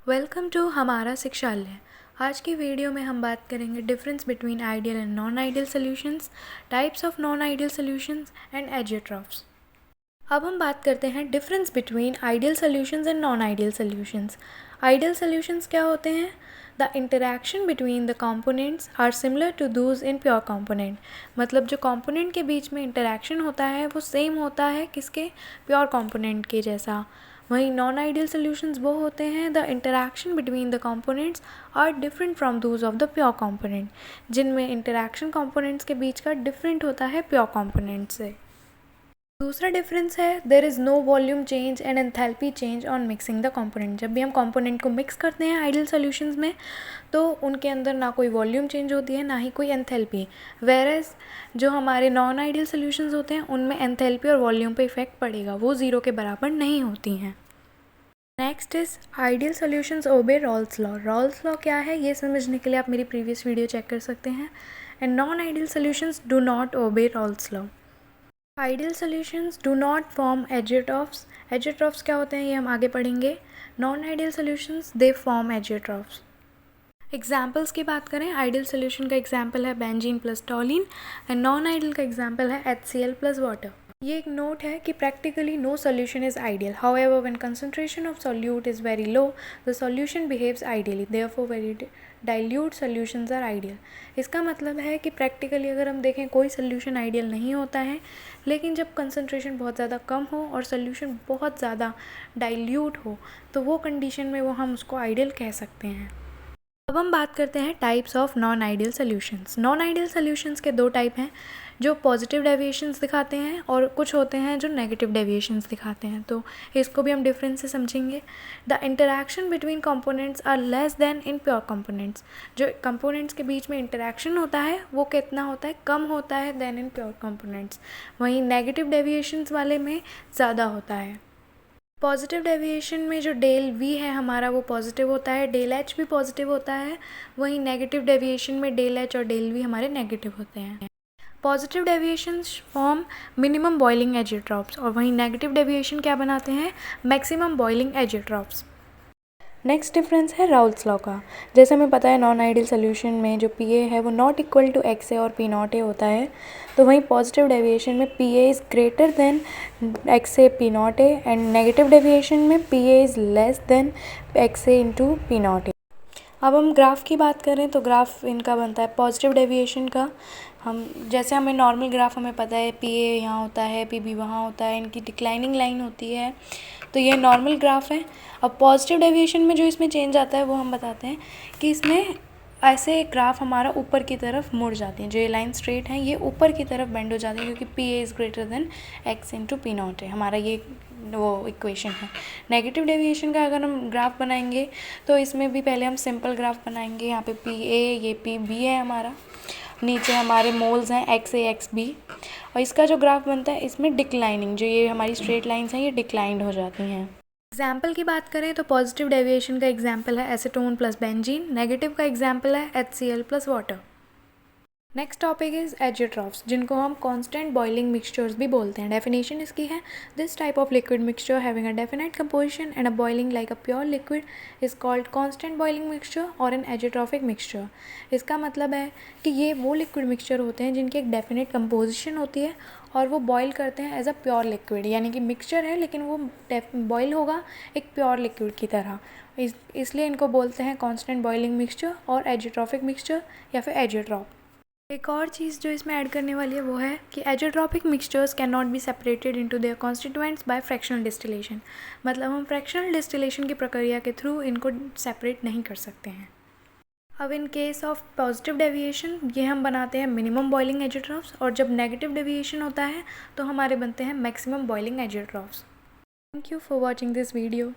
Welcome to हमारा शिक्षालय। आज की वीडियो में हम बात करेंगे difference between ideal and non ideal solutions, types of non ideal solutions and azeotropes. अब हम बात करते हैं difference between ideal solutions and non ideal solutions. Ideal solutions क्या होते हैं? The interaction between the components are similar to those in pure component. मतलब जो कंपोनेंट के बीच में इंटरैक्शन होता है वो सेम होता है किसके? प्योर कंपोनेंट के जैसा। वहीं नॉन आइडियल सॉल्यूशंस वो होते हैं the interaction between the components are different from those of the pure component, जिनमें इंटरैक्शन कंपोनेंट्स के बीच का डिफरेंट होता है प्योर कंपोनेंट से। दूसरा डिफरेंस है there is no volume change and enthalpy change on mixing the component. जब भी हम कंपोनेंट को मिक्स करते हैं आइडियल सॉल्यूशंस में तो उनके अंदर ना कोई वॉल्यूम चेंज होती है ना ही कोई एंथैल्पी, वेयरएज जो हमारे नॉन आइडियल सॉल्यूशंस होते हैं उनमें एंथैल्पी और वॉल्यूम पे इफेक्ट पड़ेगा, वो ज़ीरो के बराबर नहीं होती हैं। Next is ideal solutions obey Raoult's law. Raoult's law क्या है ये समझने के लिए आप मेरी प्रीवियस वीडियो चेक कर सकते हैं। And non ideal solutions do not obey Raoult's law. Ideal solutions do not form azeotropes. Azeotropes क्या होते हैं ये हम आगे पढ़ेंगे। Non ideal solutions they form azeotropes. Examples की बात करें, आइडियल सॉल्यूशन का एग्जाम्पल है benzene plus toluene and non ideal का एग्जाम्पल है HCl प्लस वाटर। ये एक नोट है कि practically no solution is ideal, however when concentration of solute is very low the solution behaves ideally, therefore very dilute solutions are ideal. इसका मतलब है कि प्रैक्टिकली अगर हम देखें कोई सॉल्यूशन आइडियल नहीं होता है, लेकिन जब कंसंट्रेशन बहुत ज़्यादा कम हो और सॉल्यूशन बहुत ज़्यादा डाइल्यूट हो तो वो कंडीशन में वो हम उसको आइडियल कह सकते हैं। अब हम बात करते हैं types of non ideal solutions. Non ideal solutions के दो टाइप हैं, जो पॉजिटिव डेविएशंस दिखाते हैं और कुछ होते हैं जो नेगेटिव डेविएशंस दिखाते हैं। तो इसको भी हम डिफरेंस से समझेंगे। The interaction between components are less than in pure components. जो कंपोनेंट्स के बीच में इंटरैक्शन होता है वो कितना होता है? कम होता है देन इन प्योर कंपोनेंट्स। वहीं नेगेटिव डेविएशंस वाले में ज़्यादा होता है। पॉजिटिव डेविएशन में जो डेल वी है हमारा वो पॉजिटिव होता है, डेल एच भी पॉजिटिव होता है। वहीं नेगेटिव डेविएशन में डेल एच और डेल वी हमारे नेगेटिव होते हैं। Positive deviations form minimum boiling azeotropes और वहीं नेगेटिव डेविएशन क्या बनाते हैं? Maximum boiling azeotropes. Next difference है राउल्स लॉ का। जैसे हमें पता है नॉन आइडियल सोल्यूशन में जो पी ए है वो not equal to X A और पी नॉट ए होता है, तो वहीं पॉजिटिव डेविएशन में P A is greater than X A P not A and negative deviation में P A is less than X A into P not A. अब हम graph की बात करें तो ग्राफ इनका बनता है पॉजिटिव डेविएशन का। हम जैसे हमें नॉर्मल ग्राफ हमें पता है पी ए यहाँ होता है, पी बी वहाँ होता है, इनकी डिक्लाइनिंग लाइन होती है, तो ये नॉर्मल ग्राफ है। अब पॉजिटिव डेविएशन में जो इसमें चेंज आता है वो हम बताते हैं कि इसमें ऐसे ग्राफ हमारा ऊपर की तरफ मुड़ जाते हैं। जो ये लाइन स्ट्रेट हैं ये ऊपर की तरफ बेंड हो जाते हैं क्योंकि P A is greater than x into P not है, हमारा ये वो इक्वेशन है। नेगेटिव डेविएशन का अगर हम ग्राफ बनाएंगे तो इसमें भी पहले हम सिंपल ग्राफ बनाएंगे। यहाँ पे पी ए, ये पी बी है हमारा, नीचे हमारे मोल्स हैं एक्स ए एक्स बी, और इसका जो ग्राफ बनता है इसमें डिक्लाइनिंग, जो ये हमारी स्ट्रेट लाइंस हैं ये डिक्लाइंड हो जाती हैं। एग्जाम्पल की बात करें तो पॉजिटिव डेविएशन का एग्जाम्पल है एसीटोन प्लस बेंजीन, नेगेटिव का एग्जाम्पल है HCl plus water. Next topic is azeotropes, जिनको हम कांस्टेंट बॉइलिंग मिक्सचर्स भी बोलते हैं। डेफिनेशन इसकी है this type of liquid mixture having a definite composition and a boiling like a pure liquid is called constant boiling mixture और N एजियोट्रॉफिक mixture. इसका मतलब है कि ये वो लिक्विड मिक्सचर होते हैं जिनकी एक डेफिनेट कंपोजिशन होती है और वो बॉयल करते हैं एज अ प्योर लिक्विड, यानी कि मिक्सचर है लेकिन वो बॉयल होगा एक प्योर लिक्विड की तरह। इसलिए इनको बोलते हैं कांस्टेंट बॉइलिंग मिक्सचर और एजियोट्रॉफिक मिक्सचर या फिर एजियोट्रॉप। एक और चीज़ जो इसमें ऐड करने वाली है वो है कि azeotropic mixtures cannot be separated into their constituents by fractional distillation. मतलब हम फ्रैक्शनल डिस्टिलेशन की प्रक्रिया के थ्रू इनको सेपरेट नहीं कर सकते हैं। अब in case of positive deviation ये हम बनाते हैं मिनिमम बॉइलिंग एजियोट्रॉफ्स, और जब नेगेटिव डेविएशन होता है तो हमारे बनते हैं maximum boiling azeotropes. Thank you for watching this video.